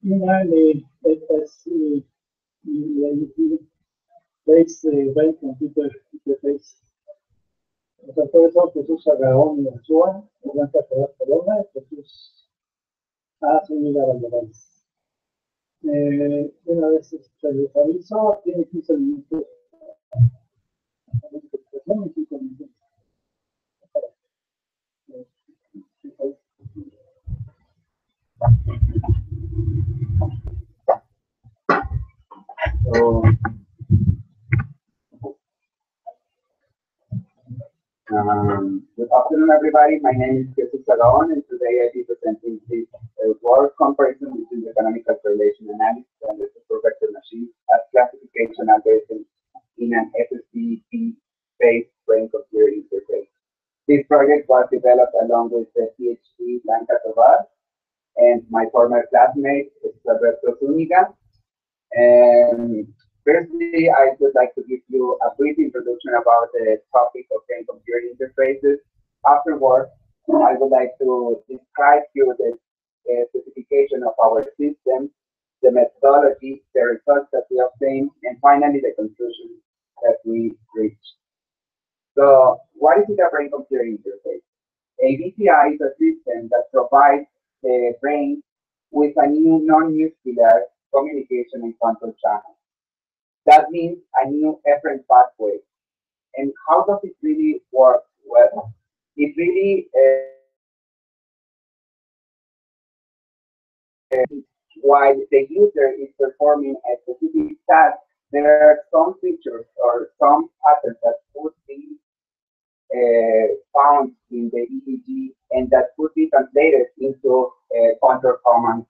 Primarily, FSC based brain computer interface. O sea, todo eso que se usa Gaón y Ochoa, Blanca Corona, Jesús Zúñiga Valderáez. Una vez se visualizó, tiene 15 minutos. So, good afternoon, everybody. My name is Jesus Sagaon, and today I'll be presenting this work comparison between the economical correlation analysis and the supervector machine as classification algorithm in an FSD-based brain computer interface. This project was developed along with the PhD Blanca Tovar and my former classmate, Roberto Zúñiga. Firstly, I would like to give you a brief introduction about the topic of brain-computer interfaces. Afterwards, I would like to describe to you the specification of our system, the methodology, the results that we obtained, and finally the conclusion that we reached. So, what is a brain-computer interface? A BCI is a system that provides the brain with a new non-nuclear communication and control channel. That means a new efferent pathway. And how does it really work? Well, it really while the user is performing a specific task, there are some features or some patterns that could be found in the EEG and that could be translated into control commands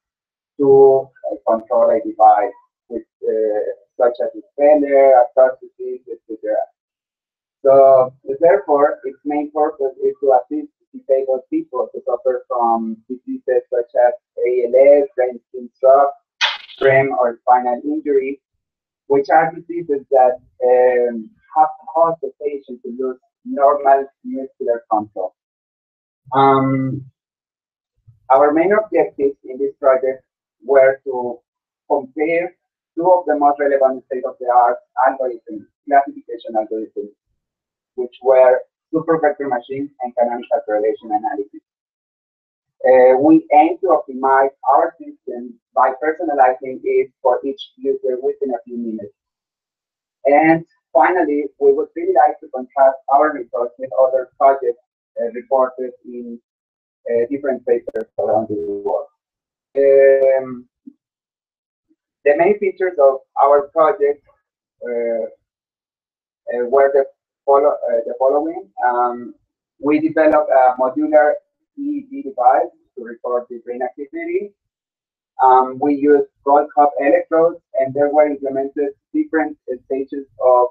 to control a device, with, such as a speller, a processes, etc. So, therefore, its main purpose is to assist disabled people to suffer from diseases such as ALS, brain stroke, brain or spinal injury, which are diseases that have caused the patient to lose normal muscular control. Our main objectives in this project were to compare two of the most relevant state-of-the-art algorithms, classification algorithms, which were supervector machine and canonical correlation analysis. We aim to optimize our system by personalizing it for each user within a few minutes. And finally, we would really like to contrast our results with other projects reported in different papers around the world. The main features of our project were the following. We developed a modular EEG device to record the brain activity. We used gold cup electrodes, and there were implemented different stages of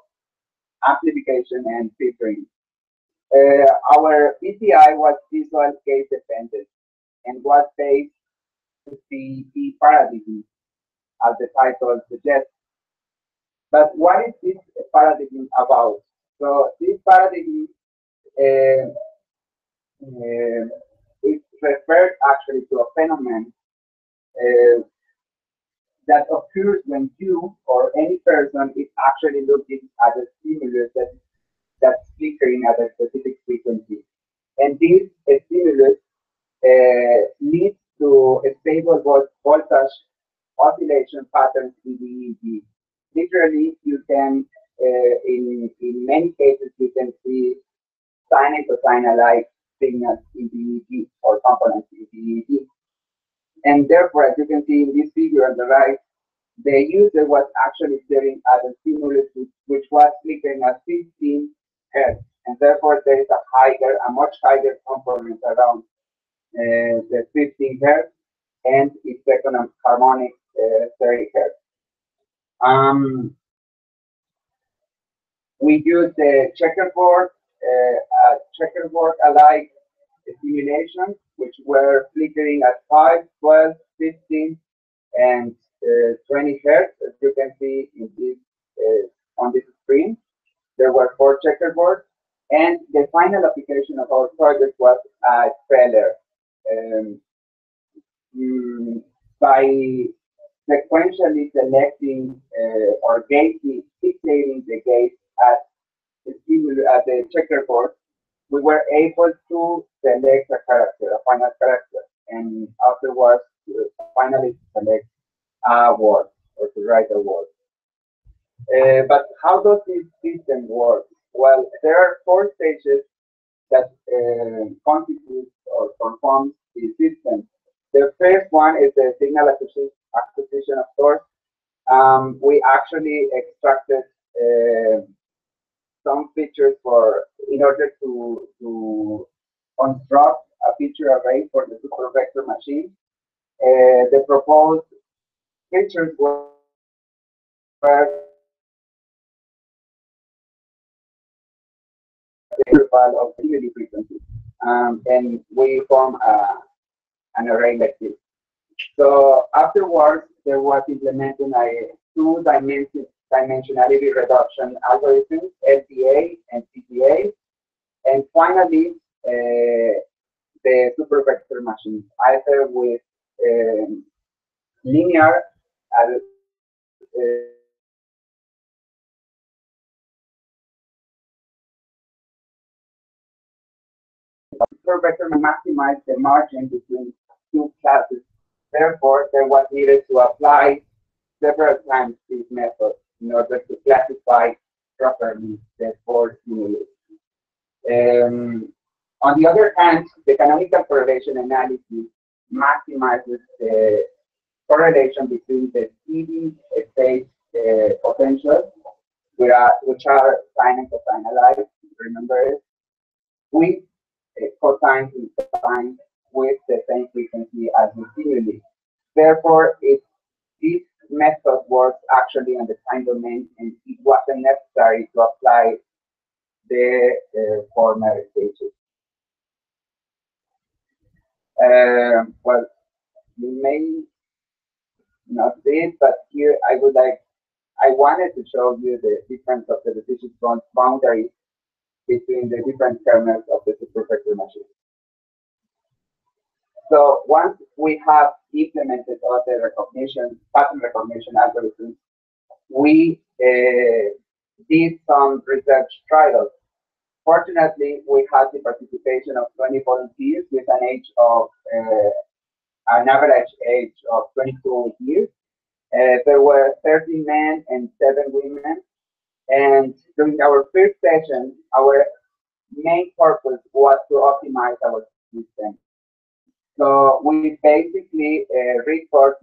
amplification and filtering. Our PCI was visual case dependent and was based on the paradigm, as the title suggests. But what is this paradigm about? So this paradigm is referred actually to a phenomenon that occurs when you or any person is actually looking at a stimulus that's flickering at a specific frequency. And this stimulus leads to a stable voltage oscillation patterns in the EEG. Literally, you can, in many cases, you can see sine and cosine alike signals in the EEG or components in the EEG. And therefore, as you can see in this figure on the right, the user was actually staring at a stimulus which was flickering at 15 hertz. And therefore, there is a much higher component around the 15 hertz and its second harmonic 30 hertz. We use the checkerboard alike simulations, which were flickering at 5, 12, 15, and 20 hertz, as you can see in this, on this screen. There were 4 checkerboards, and the final application of our project was a speller. By sequentially selecting or gazing, fixating the gaze at at the checkerboard, we were able to select a character, a final character, and afterwards finally select a word or to write a word. But how does this system work? Well, there are four stages that constitute or perform the system. The first one is the signal acquisition, of course. We actually extracted some features for in order to construct a feature array for the super vector machine. The proposed features were the interval of stimuli frequency, and we form an array like this. So afterwards, there was implemented a two-dimensionality reduction algorithms, LPA and CPA, and finally, the super vector machines, either with linear super vector maximize the margin between two classes. Therefore, there was needed to apply several times this method in order to classify properly the four stimuli. On the other hand, the canonical correlation analysis maximizes the correlation between the steady state potentials, which are sine and cosine alike, remember it, with cosine and sine with the same frequency as the stimuli. Therefore, this method works actually on the time domain, and it wasn't necessary to apply the former stages. Well, you may not see it, but here I wanted to show you the difference of the decision boundaries between the different kernels of the super vector machine. So once we have implemented all the pattern recognition algorithms, we did some research trials. Fortunately, we had the participation of 20 volunteers with an average age of 22 years. There were 13 men and 7 women. And during our first session, our main purpose was to optimize our system. So we basically record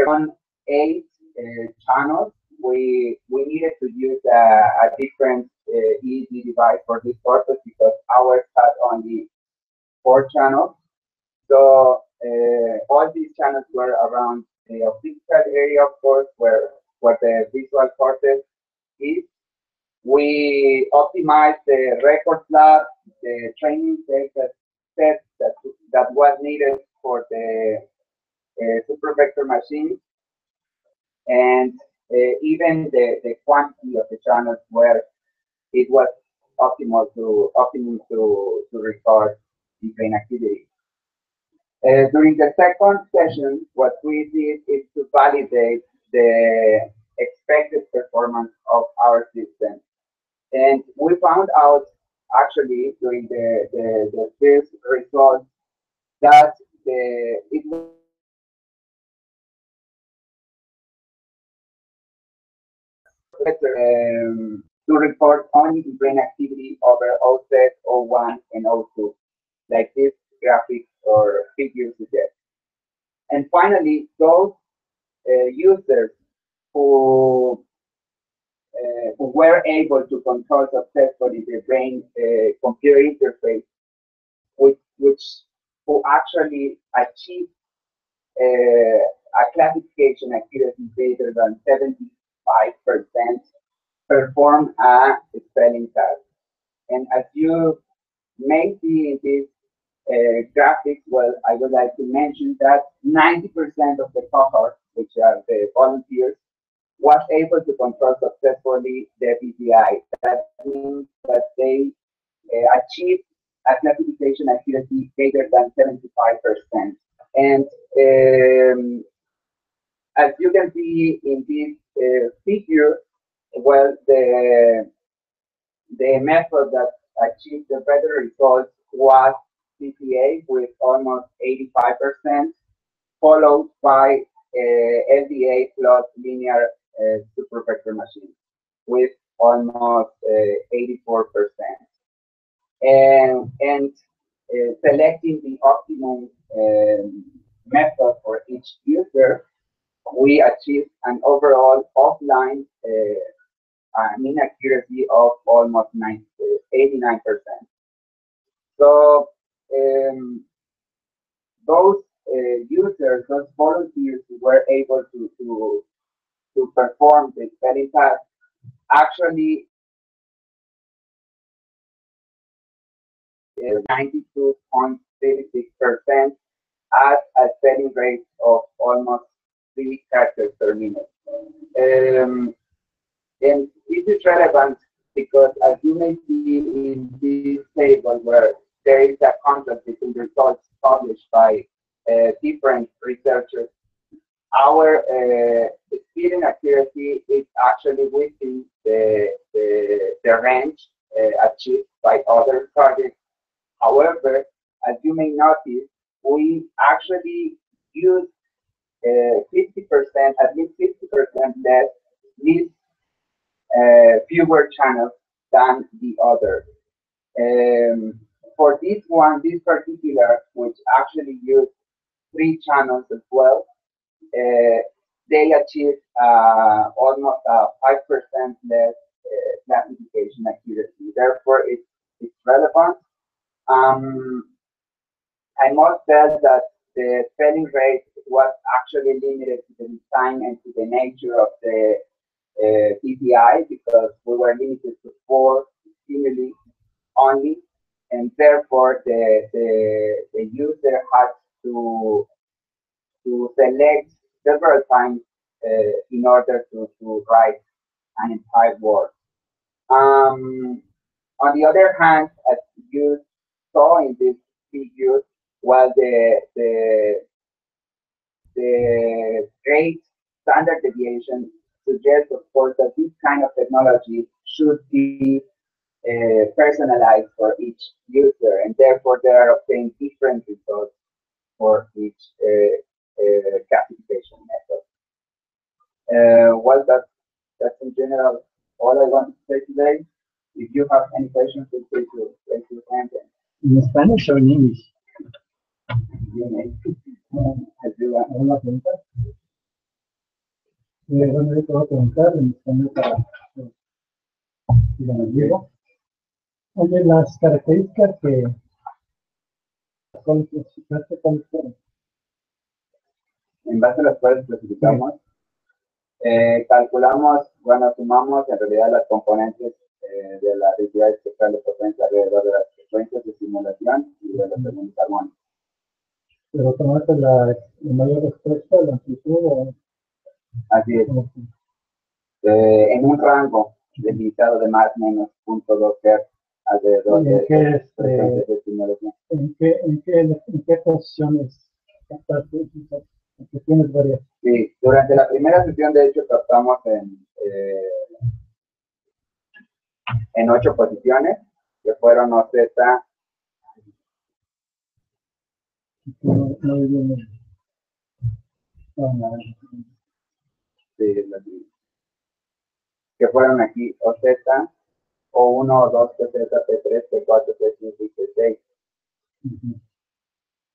on 8 channels. We needed to use a different EEG device for this purpose because ours had only 4 channels. So all these channels were around the optical area, of course, where the visual cortex is. We optimized the record lab, the training set that was needed for the super vector machine, and even the quantity of the channels where it was optimum to record the brain activity. During the second session, what we did is to validate the expected performance of our system. And we found out actually during the first results that it was better to report only the brain activity over O-set, O1, and O2, like this graphic or figure suggests. And finally, those users who were able to control successfully the brain computer interface, who actually achieved a classification accuracy greater than 75%, perform a spelling task. And as you may see in this graphics, well, I would like to mention that 90% of the cohort, which are the volunteers, was able to control successfully the PPI. That means that they achieved a classification accuracy greater than 75%. And as you can see in this figure, well, the method that achieved the better results was CPA with almost 85%, followed by LDA plus linear supervector machine with almost 84%. And selecting the optimum method for each user, we achieved an overall offline mean accuracy of almost 89%. So those users, those volunteers who were able to perform the spelling task actually 92.36% at a spelling rate of almost 3 characters per minute. And this is relevant because, as you may see in this table, where there is a contrast between the results published by different researchers, our speed and accuracy is actually within the range achieved by other projects. However, as you may notice, we actually use 50%, at least 50% less, fewer channels than the others. For this one, this particular, which actually used 3 channels as well, they achieved almost 5% less classification accuracy. Therefore, it's relevant. I must tell that the spelling rate was actually limited to the design and to the nature of the PPI, because we were limited to 4 stimuli only, and therefore the user had to select several times in order to write an entire word. On the other hand, as you saw in this figure, while the great standard deviation suggests, of course, that this kind of technology should be personalized for each user, and therefore they are obtained different results for each classification method. Well, that's in general all I want to say today. If you have any questions, feel free to raise your hand. ¿En Spanish or in English? You may. As you want. ¿Alguna pregunta? Bueno, yo te voy a preguntar en español para si me digo. Oye, las características que son clasificaste, ¿cuáles fueron? En base a las cuales clasificamos, calculamos, bueno, sumamos en realidad las componentes de la densidad espectral de potencia alrededor de las frecuencias de simulación y de los segundos armónicos. ¿Pero tomaste la mayor respuesta, la amplitud o...? Así es. En un rango delimitado de más o menos 0.2 Hz alrededor de frecuencias de simulación. ¿En qué posiciones estás? Porque tienes varias. Sí, durante la primera sesión, de hecho, tratamos en 8 posiciones, que fueron OZ. Que fueron aquí OZ, O1, O2, P3, P3, P4, P5 y P6.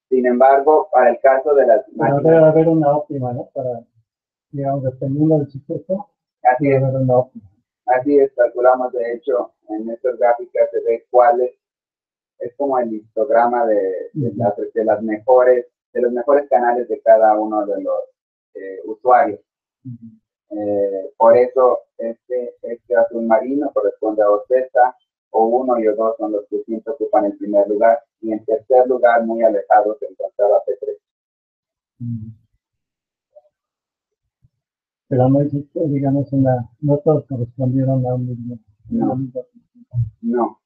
Sin embargo, para el caso de las máquinas... Debe haber una óptima, ¿no? Para, digamos, dependiendo del sujeto, debe haber una óptima. Así es, calculamos, de hecho, en estas gráficas se ve cuáles, es como el histograma de los mejores canales de cada uno de los usuarios. Por eso, este azul marino corresponde a OZ, O1 y O2 son los que siempre ocupan el primer lugar, y en tercer lugar, muy alejado, se encontraba P3. Pero no existe, digamos, no todos correspondieron a un mismo. No.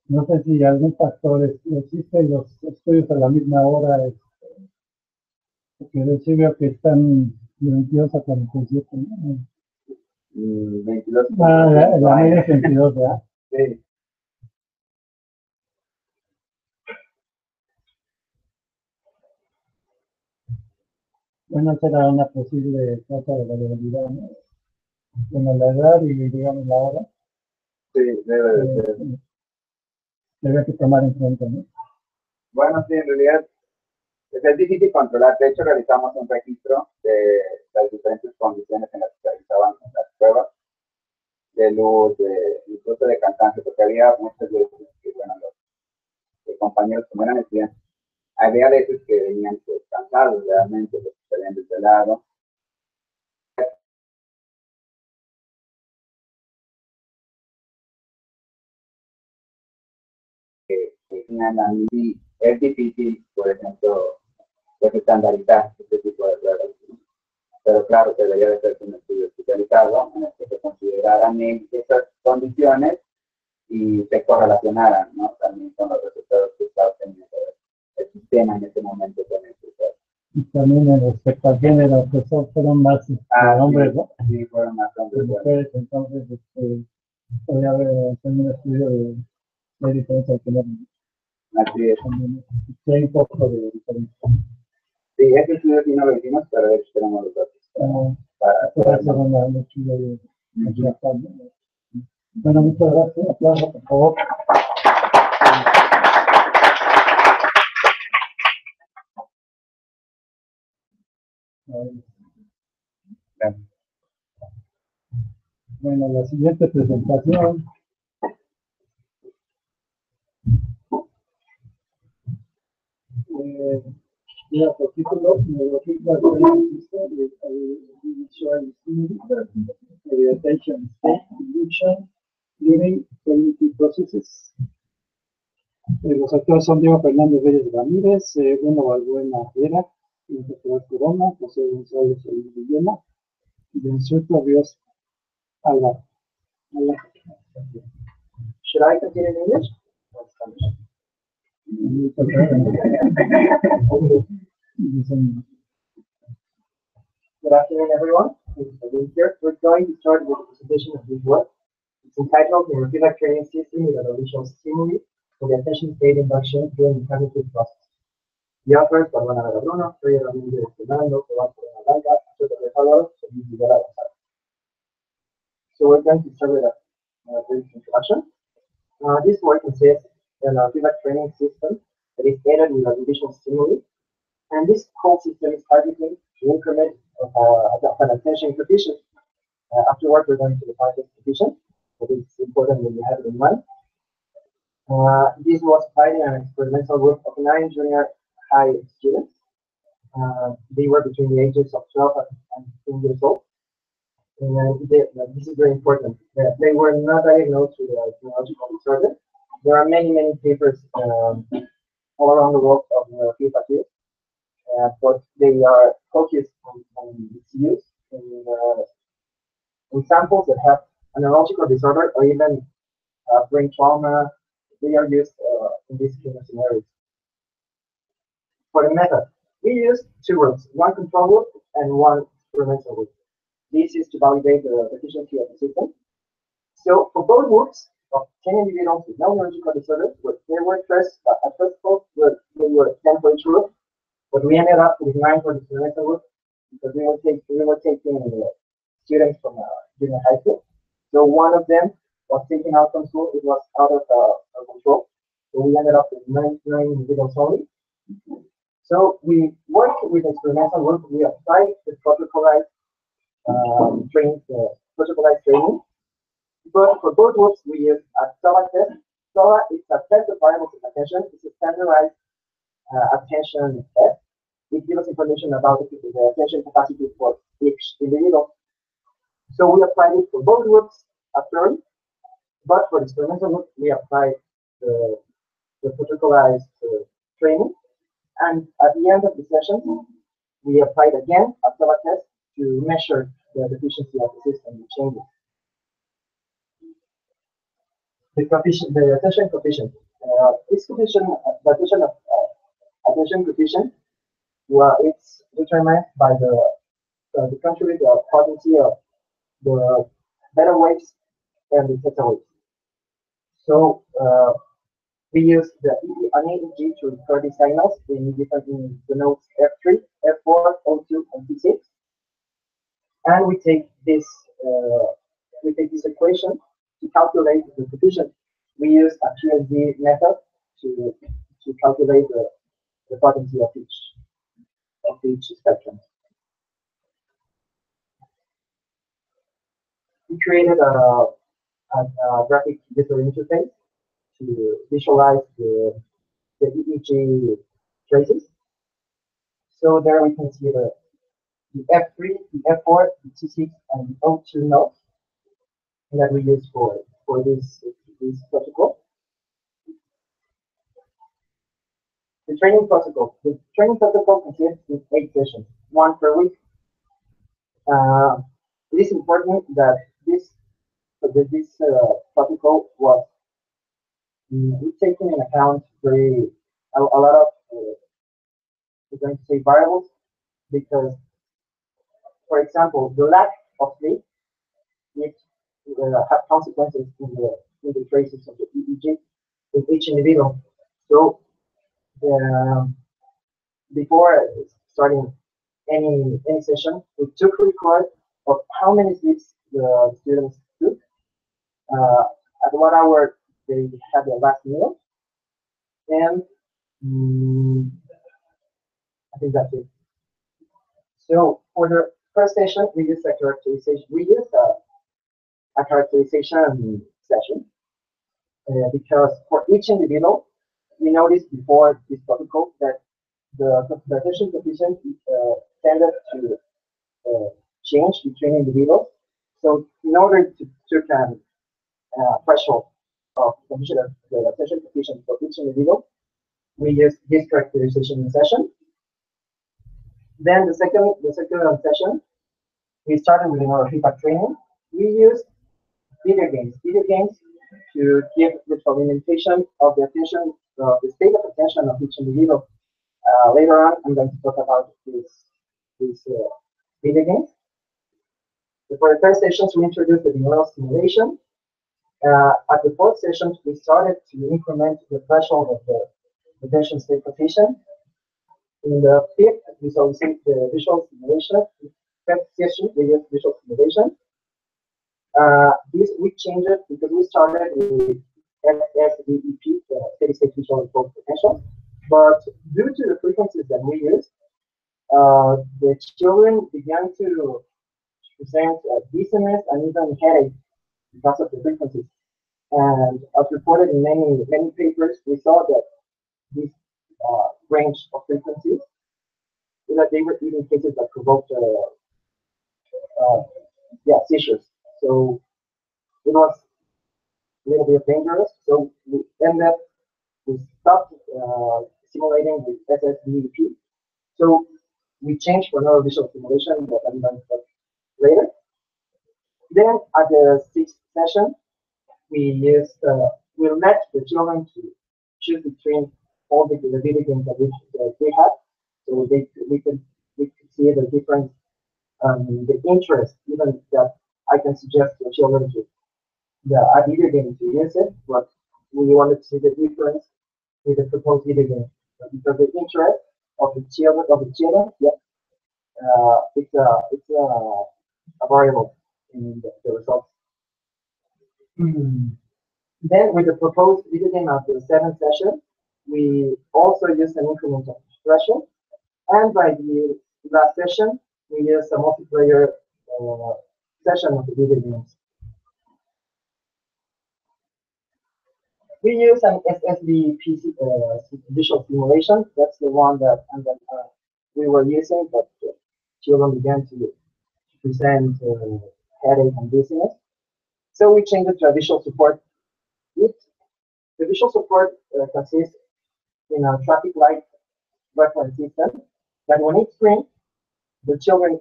No sé si algún factor existe los estudios a la misma hora, porque sí veo que están de 22 a 47, ¿no? 22. La media es 22, ¿verdad? Sí. Bueno, será una posible causa de variabilidad, ¿no? Bueno, la edad y, digamos, la hora. Sí, debe de ser. Debe que tomar en cuenta, ¿no? Bueno, sí, en realidad es difícil controlar. De hecho, realizamos un registro de las diferentes condiciones en las que se realizaban las pruebas de luz, incluso de cansancio, porque había muchas veces que, bueno, los compañeros, como eran estudiantes, había veces que venían pues, cansados realmente, porque se habían desvelado. Y es difícil, por ejemplo, pues, estandarizar este tipo de pruebas. Pero claro, debería de ser un estudio especializado en el que se consideraran esas condiciones y se correlacionaran, ¿no? También con los resultados que está obteniendo el sistema en ese momento con el resultado. Y también respecto al género, que fueron más hombres, ¿no? Sí, fueron más hombres. Mujeres, entonces, podría haber un estudio de diferencia de género. Así es. También hay un poco de diferencia. Sí, ese estudio sí no lo hicimos, pero de hecho tenemos los datos. Para hacer una lectura de Bueno, muchas gracias. Aplausos, por favor. Bueno, la siguiente presentación lleva por título Biomedical Engineering, Orientation State Induction During Cognitive Processes. Los actores son Diego Fernández Reyes Ramírez, Bruno Balbuena Vera, Nicolás Corona, José González Villena y el instructor Dios Alba. Should I continue in English? Good afternoon, everyone. Thank you for being here. We're going to start with the presentation of this work. It's entitled Neurofeedback Training System with a Visual Stimuli for the Attention State Induction during the cognitive process. The authors are Juana Bruno, Reyes Ramírez Fernando, Tomás Corona Blanca, José Salvador, and Miguel Alonso. So we're going to start with a brief introduction. This work consists in a feedback training system that is aided with a visual stimuli. And this whole system is targeting the increment of an attention coefficient. Afterward, we're going to define this coefficient, but it's important that you have it in mind. This was applied in an experimental group of 9 junior high students. They were between the ages of 12 and 15 years old. And this is very important. They were not diagnosed with a neurological disorder. There are many, many papers all around the world of neurofeedback use, but they are focused on its use in samples that have a neurological disorder or even brain trauma. They are used in these kind of scenarios. For the method, we use 2 groups, one control group and one experimental group. This is to validate the efficiency of the system. So for both groups of 10 individuals with no neurological disorders, they were first at first they were 10 for each group, but we ended up with 9 for the experimental group because we were taking students from junior high school. So one of them was taken out from school; it was out of control. So we ended up with 9 individuals only. So we worked with the experimental group. We applied the protocolized protocolized training. But for both groups, we use a SOA test. SOA is a test of variables of attention. It's a standardized attention test. It gives us information about the attention capacity for each individual. So we applied it for both groups a priori, but for the experimental group, we applied the protocolized training. And at the end of the session, we applied again a SOA test to measure the efficiency of the system, the changes. the attention coefficient. This coefficient, the attention coefficient, well, it's determined by the contribute the potency of the beta waves and the theta waves. So we use the an EEG to record the signals in different in the nodes F3, F4, O2, and P6, and we take this equation to calculate the coefficient. We use a QSD method to calculate the potency of each spectrum. We created a graphic user interface to visualize the EEG traces. So there we can see the F3, the F4, the T6, and the O2 nodes that we use for this protocol. The training protocol. The training protocol consists of 8 sessions, 1 per week. It is important that this protocol was taking in account a lot of we're going to say variables, because, for example, the lack of sleep it have consequences in the traces of the EEG in each individual. So before starting any session, we took record of how many sleeps the students took, at what hour they had their last meal, and I think that's it. So for the first session, we use a characterization. We use a characterization session because for each individual, we noticed before this protocol that the attention coefficient tended to change between individuals. So in order to take a threshold of the attention coefficient for each individual, we use this characterization session. Then the second session, we started with our feedback training. We used video games to give retroalimentation of the attention, the state of attention of each individual. Later on, I'm going to talk about these video games. For the first sessions, we introduced the neural stimulation. At the fourth session, we started to increment the threshold of the attention state coefficient. In the fifth, we saw the visual stimulation. Fifth session, we used visual stimulation. This we changed it because we started with SSVEP, steady state visual evolved potential. But due to the frequencies that we used, the children began to present dizziness and even headache because of the frequencies. And as reported in many papers, we saw that this range of frequencies, that they were even cases that provoked seizures. So it was a little bit dangerous. So we stopped simulating with SSVEP. So we changed for neurovisual simulation that I'm going to talk later. Then at the sixth session, we let the children to choose between all the video games that they had. So we could see the difference, the interest, even that I can suggest to children to a video game to use it, but we wanted to see the difference with the proposed video game because the interest of the children, it's a variable in the results. Then with the proposed video game of the seventh session, we also used an incremental threshold, and by the last session, we used a multiplayer session of the video games. We use an SSVP visual simulation. That's the one that we were using, but children began to present headache and dizziness. So we changed it to a visual support. The visual support consists in a traffic light reference system that when it's green, the children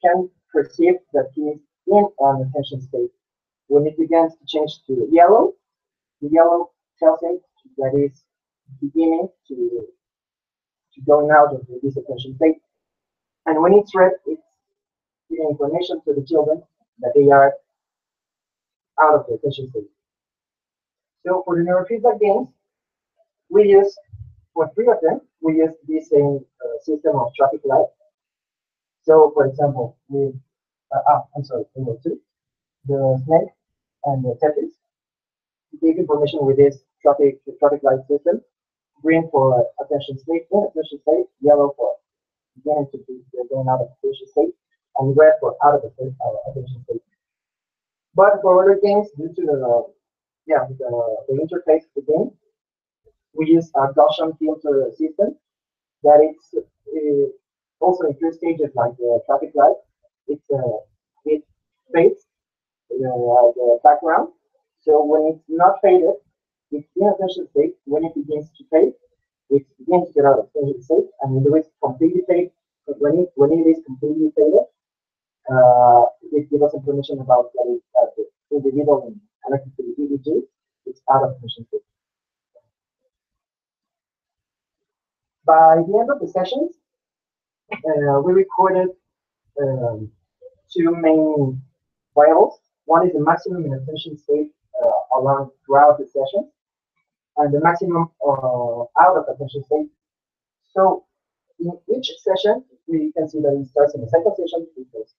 can perceive that he is in an attention state. When it begins to change to yellow, The yellow tells it that it's beginning to going out of this attention state. And when it's red, it's giving information to the children that they are out of the attention state. So for the neurofeedback games, we use, for three of them, we use this same system of traffic light. So for example, I'm sorry, there were two, the snake and the Tetris. Give information with this traffic light system. Green for attention state, yellow for beginning to be going out of attention state, and red for out of attention state. But for other games, due to the interface of the game, we use a Gaussian filter system that it's also in three stages like the traffic light. It fades the background. So when it's not faded, it's in attention state. When it begins to fade, it begins to get out of attention state, and when it's completely faded, when it is completely faded, it gives us information about the individual connected to the EEG. It's out of attention state. By the end of the sessions, we recorded two main variables. One is the maximum inattention state along throughout the session, and the maximum out of attention state. So in each session, we can see that it starts in the second session because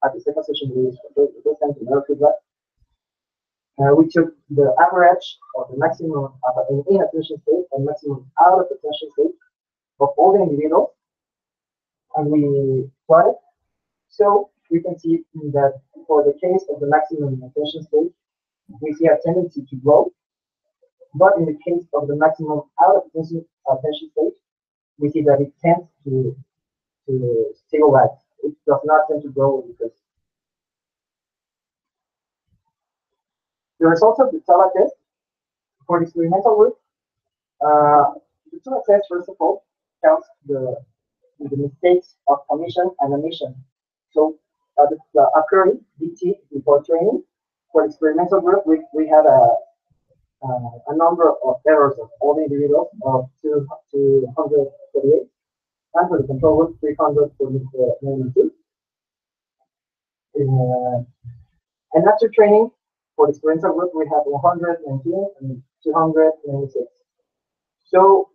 at the second session we present the neurofeedback. We took the average of the maximum in attention state and maximum out of attention state of all the individuals, and we plotted. So we can see that for the case of the maximum attention state, we see a tendency to grow. But in the case of the maximum out of attention state, we see that it tends to stabilize. It does not tend to grow because the results of the TELA test for the experimental group, the TELA test first of all counts the mistakes of omission and omission. So the occurring DT before training. For the experimental group, we had a number of errors of all the individuals of 238, and for the control group 392. And after training, for the experimental group, we have 119 and 296. So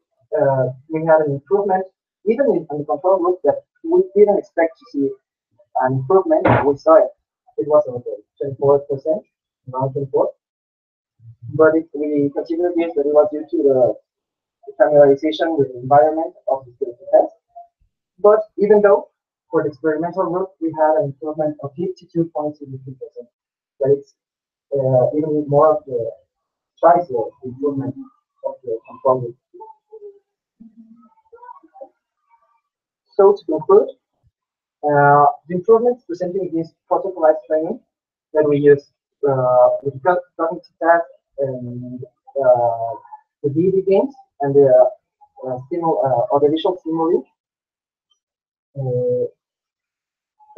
we had an improvement, even in the control group, that we didn't expect to see an improvement. We saw it. It was about 24%, around 24. But if we consider this, that it was due to the familiarization with the environment of the test. But even though for the experimental group we had an improvement of 52.73%, that it's even more of the twice the improvement of the control group. So to conclude, the improvements presented in this protocolized training that we use with cognitive tasks and the video games and the audiovisual stimuli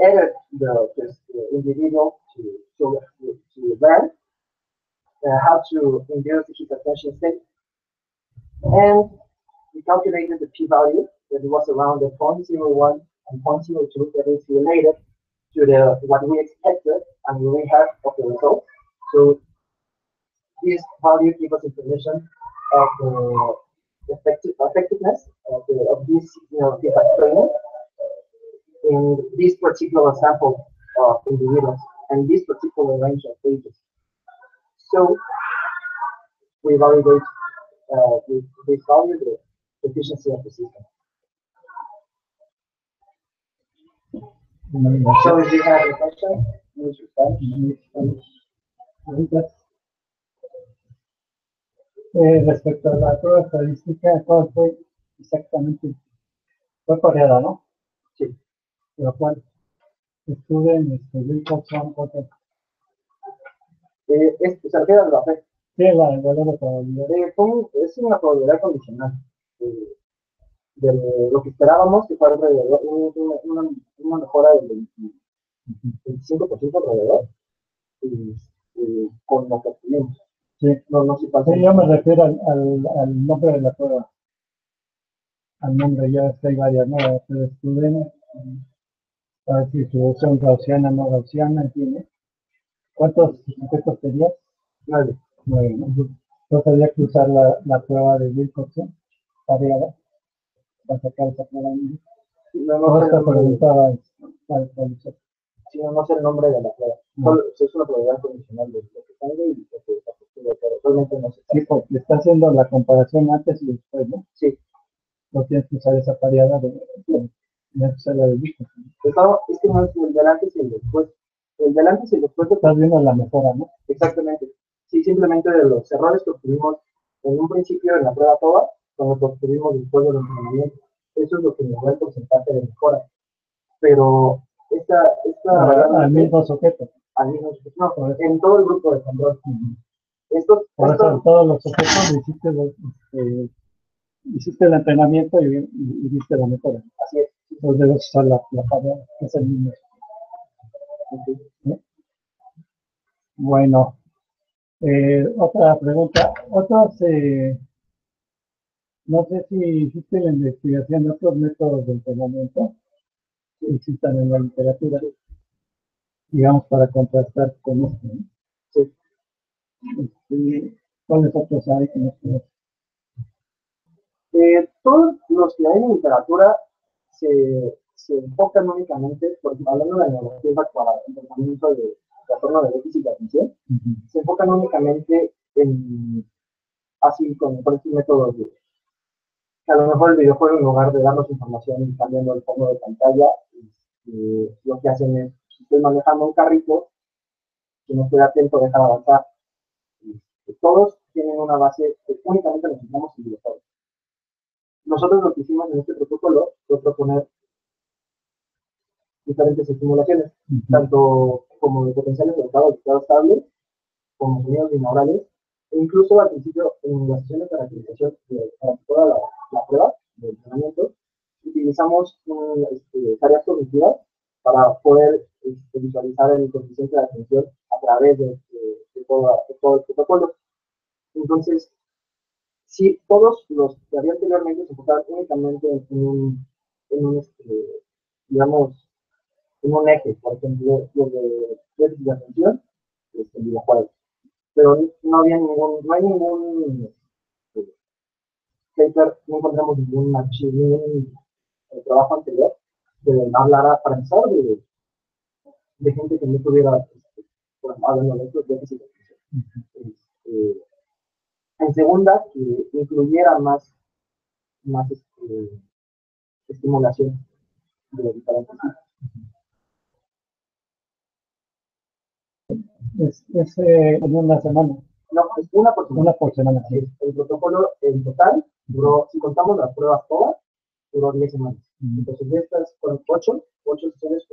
aided the individual to learn how to induce his attention state, and we calculated the p-value that was around the 0.01 and 0.02 that is related to what we expected and we had of the results. So this value gives us information of the effectiveness of this feedback training in this particular sample of individuals and this particular range of ages. So we evaluate this value, the efficiency of the system. So if you have a question, use your phone. Respecto a la prueba estadística, ¿cuál fue exactamente? Fue coreana, ¿no? Sí. Pero ¿cuál? Student, son otras. Se refiere a la fe. Sí, el valor de probabilidad. Es una probabilidad condicional de lo que esperábamos, que fue alrededor una mejora del 25% alrededor, y con lo que obtuvimos. Sí, No sé cuál sí, sea. yo me refiero al nombre de la prueba. Al nombre, ya es que hay varias, ¿no? Pero estudian, para ver si distribución gaussiana, no gaussiana, ¿tiene? ¿Cuántos sujetos tenías? 9. 9, ¿no? Entonces había que usar la prueba de Wilcoxon, variada, para sacar esa prueba. No sé el Esta nombre preguntaba cuál es. sí, no sé el nombre de la prueba. No. Es una probabilidad condicional de lo que sale y lo que está posible, pero realmente no sé. Sí, porque está haciendo la comparación antes y después, ¿no? Sí. No tienes que usar esa variada de usar la de Wilcoxon. Es que no es el del antes y el después. El del antes y el después de Estás viendo la mejora, ¿no? exactamente. Sí, simplemente de los errores que obtuvimos en un principio en la prueba TOA, con los que obtuvimos después del entrenamiento. Eso es lo que nos da el porcentaje de mejora. Pero Al mismo sujeto. al mismo sujeto, no, en todo el grupo de control. Por eso en todos los sujetos hiciste el entrenamiento y viste la mejora. Así es. Entonces debes usar la variable, que es el mismo. ¿Sí? Bueno, otra pregunta. No sé si hiciste la investigación de otros métodos de entrenamiento que existan en la literatura, digamos, para contrastar con esto, ¿no? Sí. ¿Cuáles otros hay que nos conocen? Todos los que hay en literatura se enfocan únicamente, por ejemplo, hablando de neurociencia para entrenamiento de trastorno de déficit de atención, se enfocan únicamente en, así con estos métodos de que a lo mejor el videojuego en lugar de darnos información cambiando el fondo de pantalla, lo que hacen es, si estoy manejando un carrito, si no estoy atento, dejar avanzar. Todos tienen una base que únicamente nos fijamos en videojuegos. Nosotros lo que hicimos en este protocolo fue proponer diferentes estimulaciones, tanto como de potenciales de estado estable, como sonidos binaurales, e incluso al principio en las sesiones de caracterización para toda la prueba de entrenamiento, utilizamos tareas cognitivas para poder visualizar el coeficiente de atención a través de todo el protocolo. Entonces, sí, todos los que había anteriormente se enfocaban únicamente digamos, en un eje, por ejemplo, los de déficit de atención, videojuegos. Pero no hay ningún paper, no encontramos ningún archivo, ningún trabajo anterior que hablara para empezar de gente que no tuviera, hablando de estos déficits de atención. En segunda, que incluyera más estimulación de diferentes tipos. Es en una semana. No, es una por semana. Una por semana. Sí. El protocolo en total duró, si contamos las pruebas todas, duró 10 semanas. Entonces, de estas fueron 8 sesiones,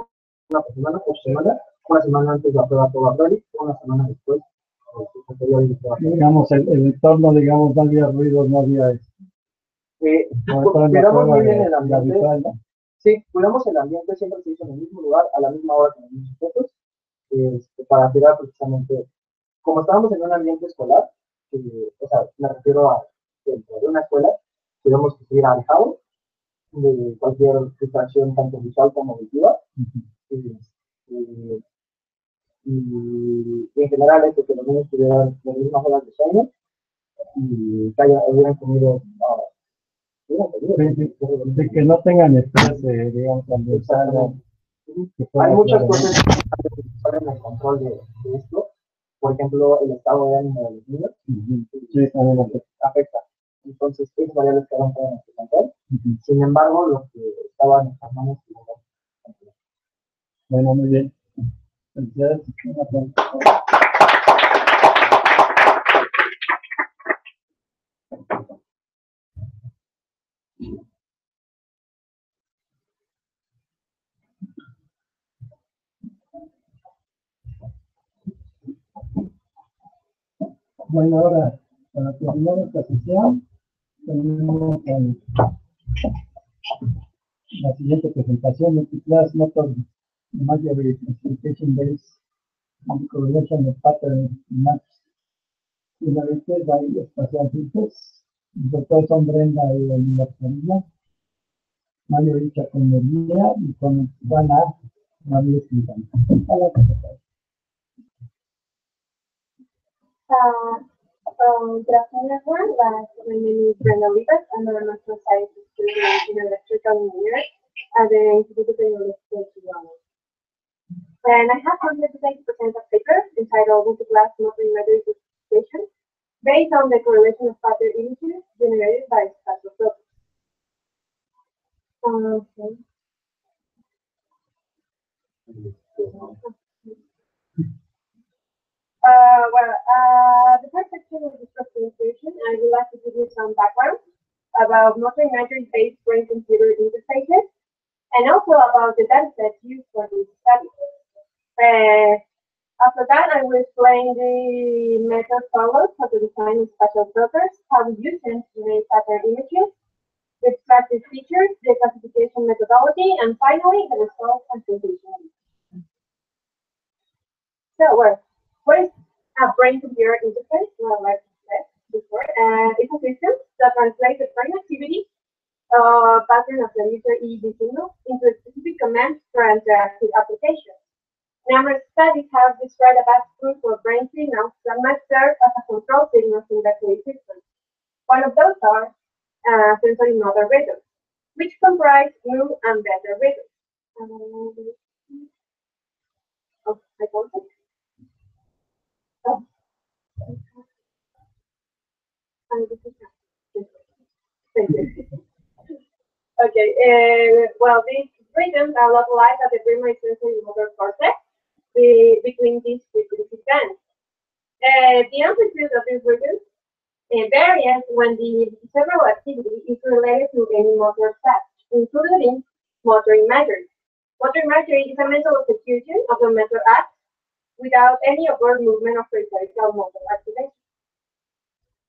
una por semana, 8 semanas, una semana antes la prueba toda ready, una semana después. Digamos, el entorno, digamos, no había ruidos, no había cuidamos muy bien el ambiente. Visual, ¿no? Sí, cuidamos el ambiente, siempre se hizo en el mismo lugar, a la misma hora con los mismos sujetos, para cuidar precisamente, como estábamos en un ambiente escolar, o sea, me refiero a dentro de una escuela, tuvimos que seguir alejado de cualquier distracción tanto visual como auditiva. Y en general es que los niños tuvieran las mismas horas de sueño y que hubieran comido de que no tengan estrés, digamos, ambiental. Hay muchas cosas que salen en el control de esto. Por ejemplo, el estado de ánimo de los niños Sí, afecta. Entonces, esas variables que fuera de nuestro control. Sin embargo, los que estaban en nuestras manos. Bueno, muy bien. Entonces, bueno, ahora, para terminar esta sesión, tenemos la siguiente presentación, Multi-Class Method Major Classification Based on Correlation of Pattern Match evaluated by spatial filters. The person Brenda Marina, Mario Chaconeria, y con Juan A. Mario Escribano. Good afternoon, everyone. My name is Brenda Rivas. I'm a master science student in electrical engineering at the Institute of Technology of Toronto. And I have completed 90% of paper entitled Multi-Class Multi-Metric Classification based on the correlation of pattern images generated by spatial filters. Okay. The first section of this presentation, I would like to give you some background about multi-metric-based brain-computer interfaces, and also about the datasets used for this study. After that, I will explain the method followed for the design of spatial filters, how we use them to generate pattern images, the extracted features, the classification methodology, and finally, the results and conclusion. So, what is a brain-computer interface? Well, like I said before, it's a system that translates the brain activity pattern of the user EEG signal into a specific command for interactive application. Numerous studies have described a vast group of brain signals that might serve as a control signals in the system. One of those are sensory motor rhythms, which comprise new and better rhythms. Oh, I don't think. Oh. Thank you. Okay, well, these rhythms are localized at the primary sensory motor cortex between these frequency bands. The amplitude of these rhythms varies when the cerebral activity is related to any motor task, including motor imagery. Motor imagery is a mental execution of the motor act without any overt movement of peripheral motor activation.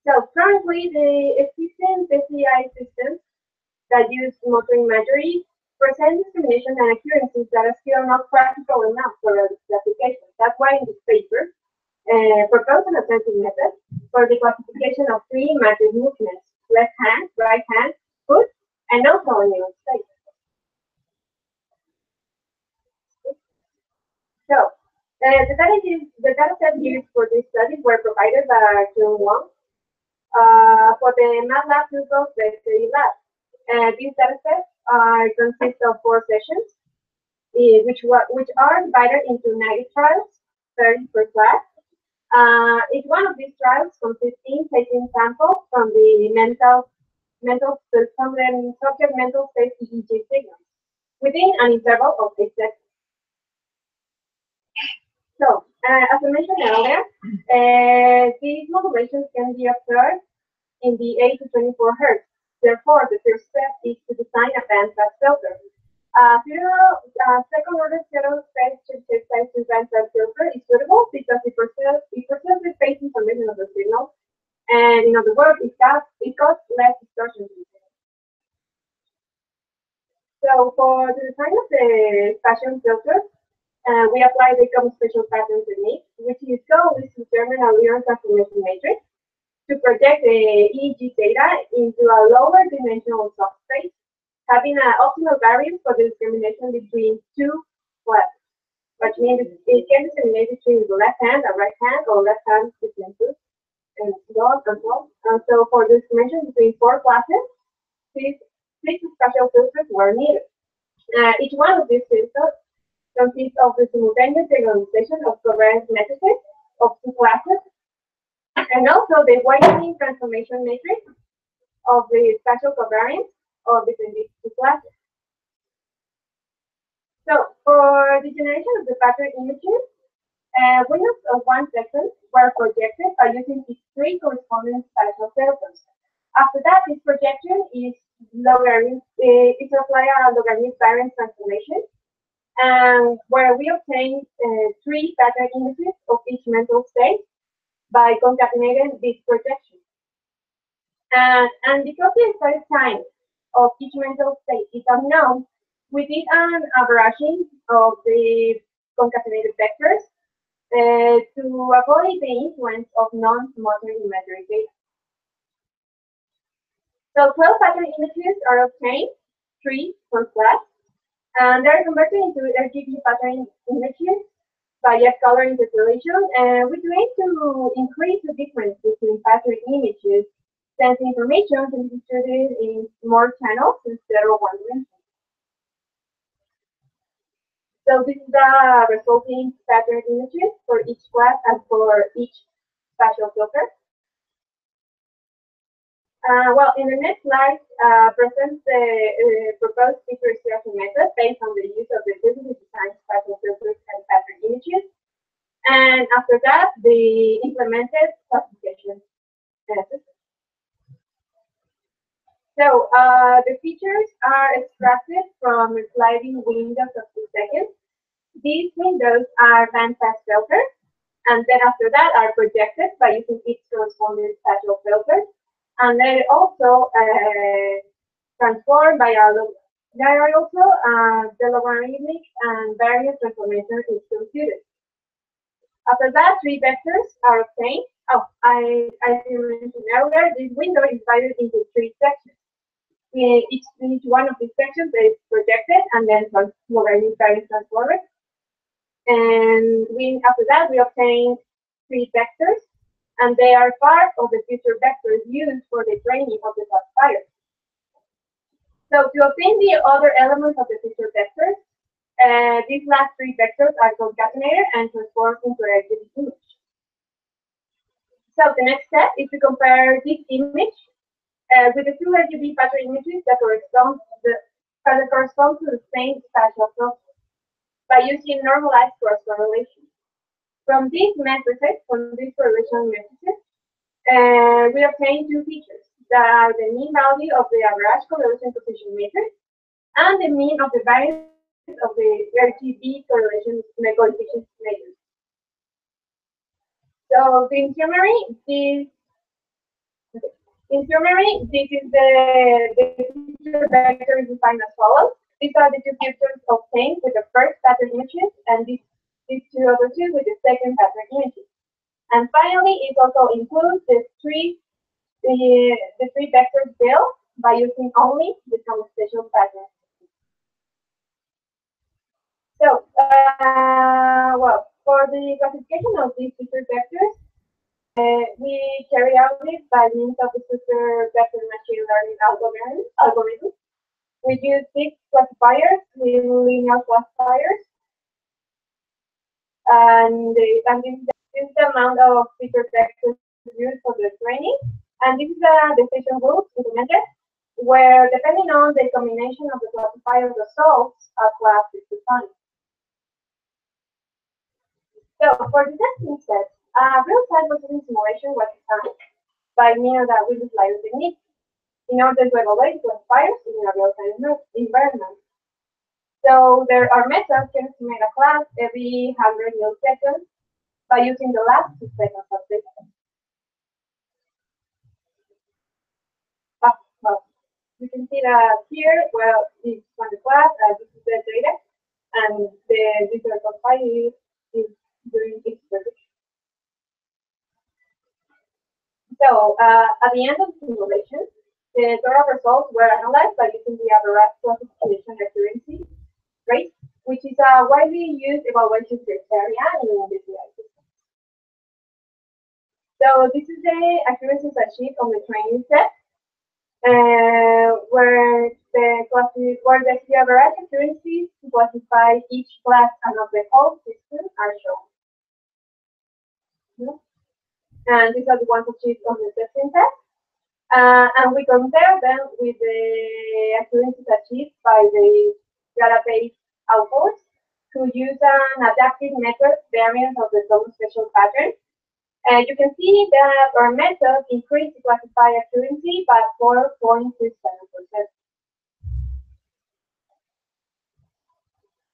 So currently, the existing PCI systems that use motor imagery present discrimination and accuracies that are still not practical enough for the application. That's why in this paper, propose an alternative method for the classification of three imagery movements: left hand, right hand, foot, and also in your space. So, the data set used for this study were provided by Jun Wang for the MATLAB results Vector Lab. These data sets consist of 4 sessions, which are divided into 90 trials, 30 per class. Each one of these trials consists in taking samples from the subject mental state EEG signals within an interval of 8 seconds. So, as I mentioned earlier, these modulations can be observed in the 8 to 24 Hz. Therefore, the first step is to design a bandpass filter. Second order zero phase bandpass filter is suitable because it perceives the phase information of the signal, and in other words, it causes less distortion. So, for the design of the spatial filter, we apply the common spatial pattern technique, which is goal is to determine a linear transformation matrix to project the EEG data into a lower dimensional subspace, having an optimal variance for the discrimination between 2 classes, which means it can discriminate between the left hand and right hand, or left hand between 2, and so on and so on. And so for the discrimination between 4 classes, these 6 spatial filters were needed. Each one of these filters consists of the simultaneous diagonalization of covariance matrices of 2 classes, and also the widening transformation matrix of the spatial covariance of between these 2 classes. So, for the generation of the pattern images, windows of 1 second were projected by using these 3 corresponding spatial filters. After that, this projection is logarithmic. It's applied a logarithmic variance transformation, where we obtain 3 pattern images of each mental state by concatenating this projection. And because the starting time of each mental state is unknown, we did an averaging of the concatenated vectors to avoid the influence of non-motor imagery data. So 12 pattern images are obtained, 3 per class, and they're converted into RGB pattern images by a color interpolation, and we aim to increase the difference between pattern images, since information can be distributed in more channels instead of one dimension. So this is the resulting pattern images for each class and for each spatial filter. Well, in the next slide, presents the proposed feature extraction method based on the use of the previously designed spatial filters and pattern images. And after that, the implemented classification system. So the features are extracted from sliding windows of 2 seconds. These windows are bandpass filters, and then after that are projected by using each corresponding spatial filter. And then also transformed by our there are also the logarithmic and various transformations is computed. After that, 3 vectors are obtained. Oh, I mentioned earlier, this window is divided into 3 sections. Each one of these sections is projected and then logarithmic variance transformed. And after that, we obtain 3 vectors, and they are part of the future vectors used for the training of the classifier. So to obtain the other elements of the future vectors, these last 3 vectors are concatenated and transformed into a RGB image. So the next step is to compare this image with the 2 RGB pattern images that correspond to the same spatial filter by using normalized cross correlation. From these matrices, correlation matrices, we obtain 2 features that are the mean value of the average correlation coefficient matrix and the mean of the variance of the RGB correlation coefficient matrix. So in summary, this is the feature vector is defined as follows. These are the 2 features obtained with the first pattern images, and these 2 other 2 with the second pattern images. And finally, it also includes the 3 vectors built by using only the spatial pattern. So, well, for the classification of these feature vectors, we carry out it by means of the super vector machine learning algorithm. We use 6 classifiers, linear classifiers, and this is the amount of feature vectors used for the training. And this is the decision rules implemented, where depending on the combination of the classifier results, a class is defined. So for the testing set, real-time processing simulation was designed by means of the Windows slider technique in order to evaluate classifiers in a real-time environment. So there are methods to estimate a class every 100 milliseconds by using the last 2 seconds of data. Well, you can see that here, well, this is from the class, this is the data, and the digital file is during its prediction. So at the end of the simulation, the total results were analyzed by using the average classification accuracy rate, which is a widely used evaluation criteria in the CI system. So this is the accuracies achieved on the training set, where the average accuracies to classify each class and of the whole system are shown. And these are the ones achieved on the testing test. And we compare them with the accuracies achieved by the database authors who use an adaptive method variant of the total spatial pattern. And you can see that our method increased the classifier accuracy by 4.27%.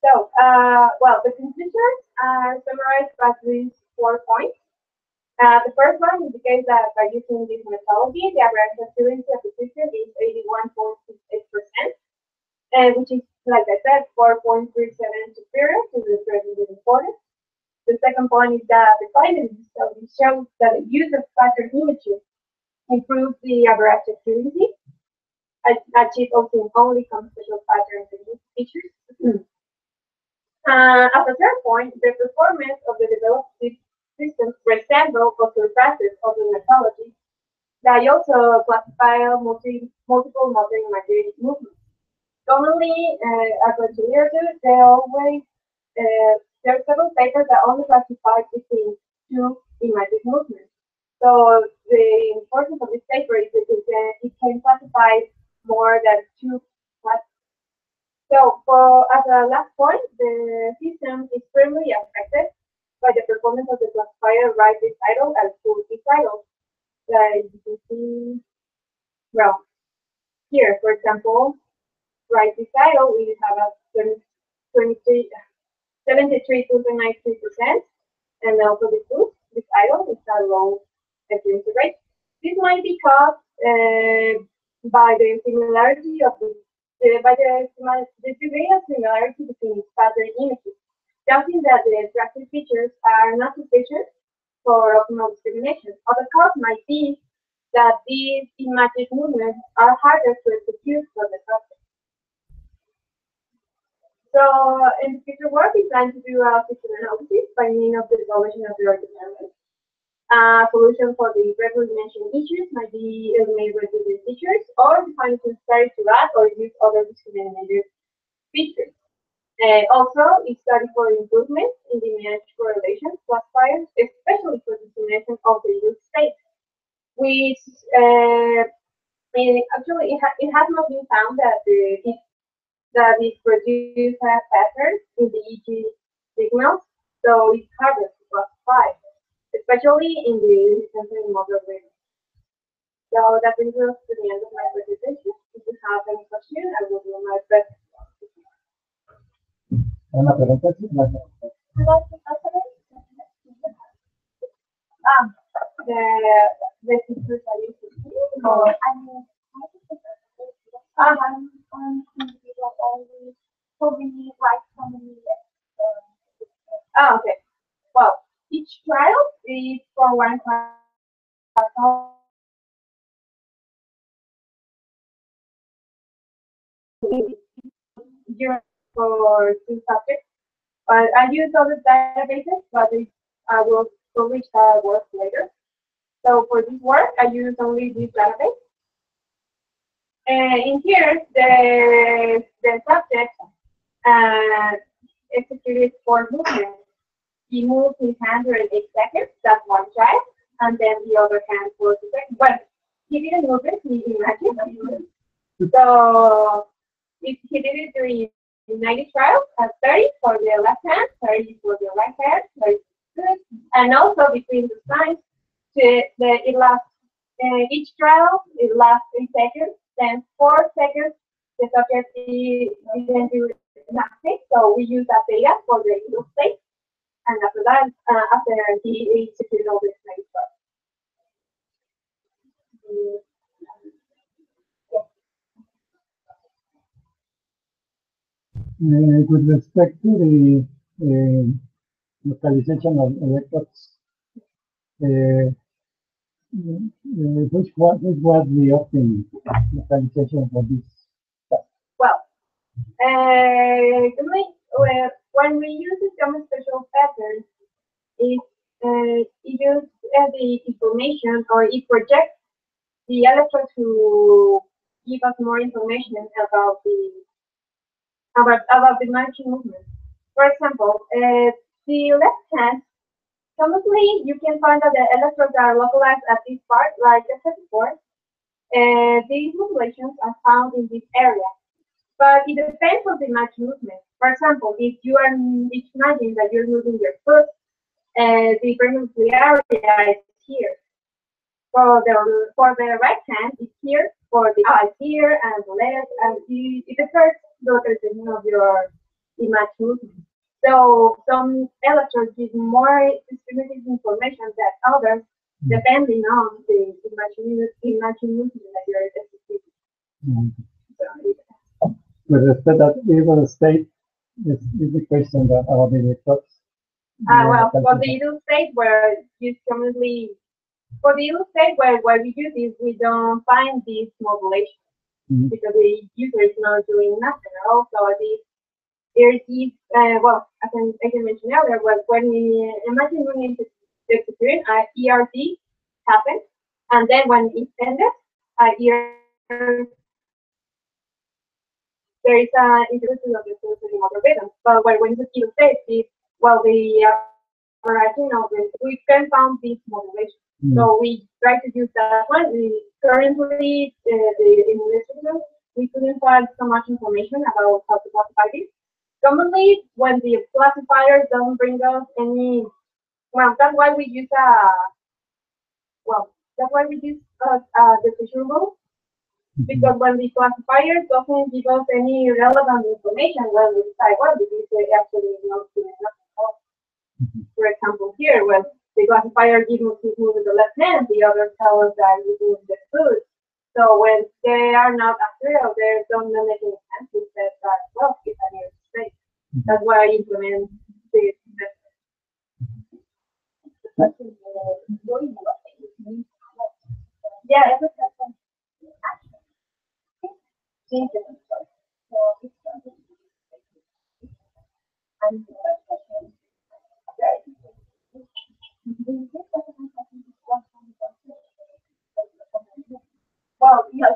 So, well, the conclusions are summarized by these 4 points. The first one indicates that by using this methodology, the average accuracy of the system is 81.68%, which is, like I said, 4.37 superior to the previously reported. The second point is that the findings of the study shows that the use of pattern images improves the average accuracy, achieved also in only conceptual patterns and features. As a third point, the performance of the developed systems resemble or surpasses other methodologies that also classify multiple modern imagery movements. Commonly, as engineers do, there are several papers that only classify between two imagery movements. So the importance of this paper is that it can classify more than two classes. So as a last point, the system is primarily affected by the performance of the classifier right recital and full recital. Like you can see, well, here, for example, right recital, we have a 73.93%, and also the full recital is a low accuracy rate. This might be caused by the similarity of the degree of similarity between pattern images, noting that the attractive features are not sufficient for optimal discrimination. Other cause might be that these imagery movements are harder to execute for the subject. So in the future work, we plan to do a feature analysis by means of the evaluation of the argument. Solution for the previously mentioned issues might be eliminate redundant features or define it necessary to add or use other discriminated features. Also, it's study for improvements in the image correlation classifiers, especially for the estimation of the use state, which actually it has not been found that it produces a pattern in the EG signals, so it's harder to classify, especially in the sensory model range. So that brings us to the end of my presentation. If you have any questions, I will do my best. Una pregunta, sí, gracias. The features I use to see, or I mean, individual only, so many, like so many. Okay. Well, each trial is for one trial. For two subjects. I use other databases, but I will publish that work later. So for this work, I use only this database. And in here, the subject executed 4 movements. He moved his hand during 8 seconds, that's one child, and then the other hand for 2 seconds. But he didn't move it, he imagined. So he did it during 90 trials, 30 for the left hand, 30 for the right hand, very good. And also between the signs, it lasts each trial, it lasts 3 seconds, then 4 seconds, the subject didn't do nothing, so we use that data for the initial state, and after that, after he executed all the 90 trials. With respect to the localization of electrodes, which was the optimum localization for this? Well, when we use the common special pattern, it uses the information, or it projects the electrode to give us more information about the matching movement. For example, the left hand, commonly you can find that the electrodes are localized at this part, like I said before. These modulations are found in this area, but it depends on the match movement. For example, if you are imagining that you're moving your foot, the permanent area is here. For the right hand, it's here. For the eye, here, and the left, and it affects the rotation of your image movement. So some electrodes give more distributed information than others, depending on the image movement that you're executing. With respect to either state, is the question that about the electrodes. Well, for the idle state where you commonly, for the idle state where we use this, we don't find this modulation because the user is not doing nothing at all. So this there is, well, as I can mention earlier, when we imagine when it's executing, ERD happens, and then when it's ended, there is an introduction of the sensory motor rhythm. But when the key says this, well, the operating of this, we can found this modulation. So we try to use that one. We currently, in this video, we couldn't find so much information about how to classify this. Commonly, when the classifier doesn't bring us any, well, that's why we use decision rule, because when the classifier doesn't give us any relevant information, when we decide, well, this is actually not doing nothing. For example, here, when the classifier gives us to move with the left hand, the other tell us that we move the foot. So when they are not accurate, they don't make any sense. We said that, well, it's a new space. That's why I implement this method. Yeah, well, yes,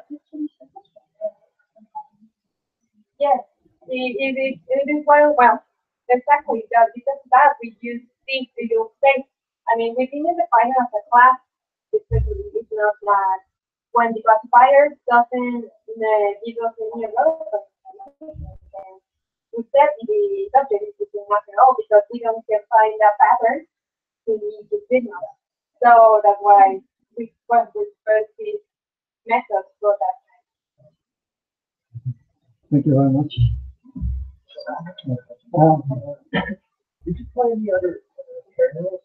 yes, it is well, exactly. That because of that we use things to use things. I mean, we didn't define it as a class because it's not that when the classifier doesn't give us any relevance, and instead the subject is doing nothing at all because we don't can find that pattern to the signal. So that's why we went with first these methods for that. Thank you very much. Did you play any other kernels?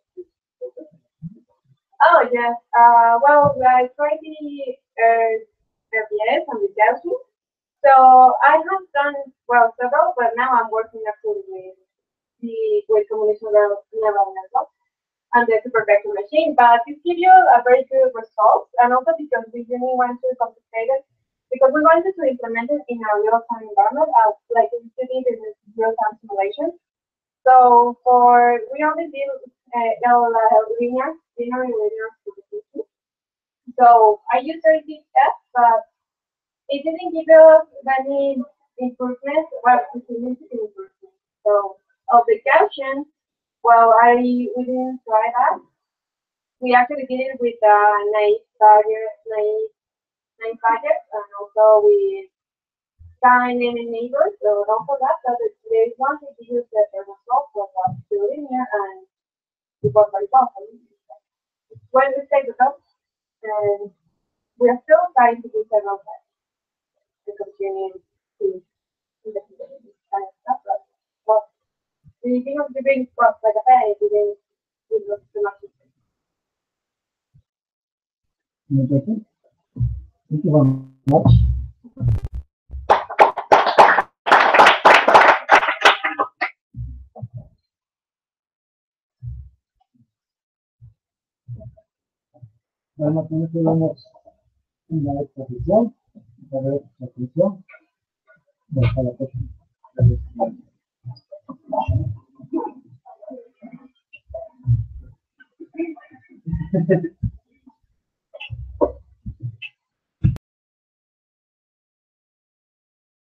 Oh yes. Well, I tried the RBS and the Gaussian. So I have done well several, but now I'm working actually with combination neural networks and the super vector machine. But it gives you a very good result, and also because we really want to complicate it, because we wanted to implement it in a real-time environment, like we did it in real-time simulation. So we only did linear computation. So I used 36F, but it didn't give us many improvements, well, significant improvements. So of the Gaussian, well, we didn't try that. We actually did it with naive targets, and also with kind and neighbors. So also that, there is one thing to use that the result was linear and it was very well. When we take the results, and we are still trying to do several tests to continue to investigate this kind of stuff. But the thing of doing stuff like I said, it didn't give us too much. Thank you very much. Bueno, con esto damos una exposición. A ver, exposición. Hasta la próxima. Gracias.